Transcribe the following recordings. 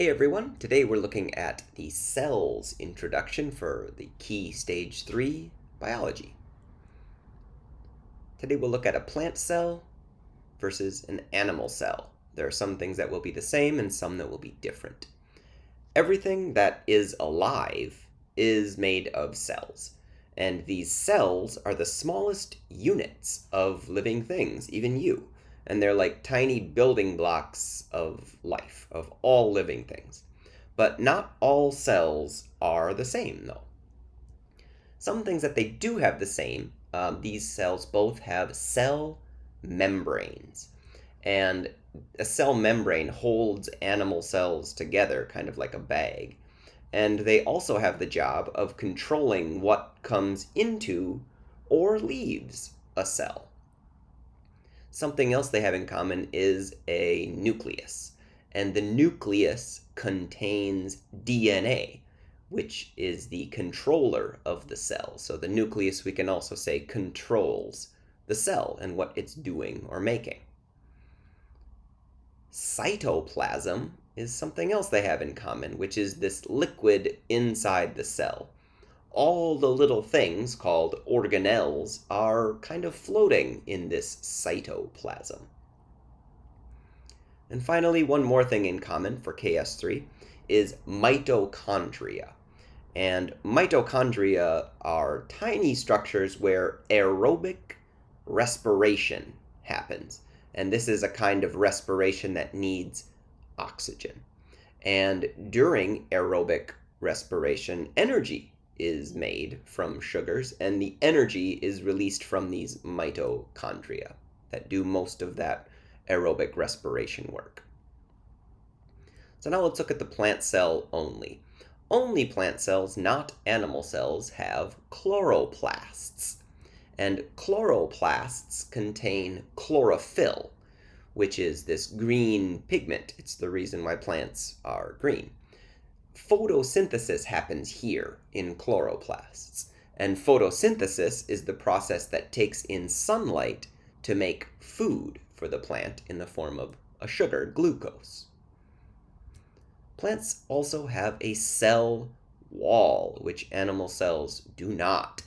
Hey everyone, today we're looking at the cells introduction for the Key Stage 3 biology. Today we'll look at a plant cell versus an animal cell. There are some things that will be the same and some that will be different. Everything that is alive is made of cells, and these cells are the smallest units of living things, even you. And they're like tiny building blocks of life, of all living things. But not all cells are the same, though. Some things that they do have the same, these cells both have cell membranes. And a cell membrane holds animal cells together, kind of like a bag. And they also have the job of controlling what comes into or leaves a cell. Something else they have in common is a nucleus, and the nucleus contains DNA, which is the controller of the cell. So the nucleus, we can also say, controls the cell and what it's doing or making. Cytoplasm is something else they have in common, which is this liquid inside the cell. All the little things called organelles are kind of floating in this cytoplasm. And finally, one more thing in common for KS3 is mitochondria. And mitochondria are tiny structures where aerobic respiration happens. And this is a kind of respiration that needs oxygen. And during aerobic respiration, energy is made from sugars, and the energy is released from these mitochondria that do most of that aerobic respiration work. So now let's look at the plant cell only. Only plant cells, not animal cells, have chloroplasts. And chloroplasts contain chlorophyll, which is this green pigment. It's the reason why plants are green. Photosynthesis happens here in chloroplasts, and photosynthesis is the process that takes in sunlight to make food for the plant in the form of a sugar, glucose. Plants also have a cell wall, which animal cells do not.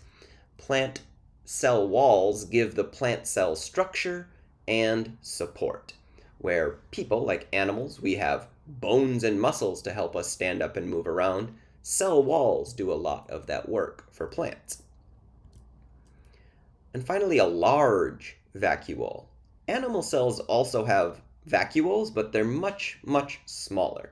Plant cell walls give the plant cell structure and support. Where people, like animals, we have bones and muscles to help us stand up and move around. Cell walls do a lot of that work for plants. And finally, a large vacuole. Animal cells also have vacuoles, but they're much, much smaller.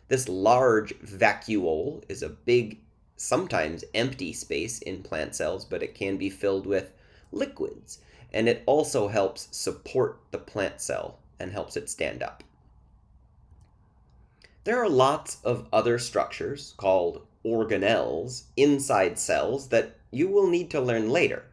This large vacuole is a big, sometimes empty space in plant cells, but it can be filled with liquids. And it also helps support the plant cell and helps it stand up. There are lots of other structures called organelles inside cells that you will need to learn later.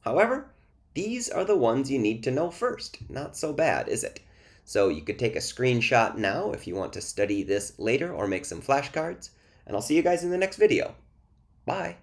However, these are the ones you need to know first. Not so bad, is it? So you could take a screenshot now if you want to study this later or make some flashcards, and I'll see you guys in the next video. Bye!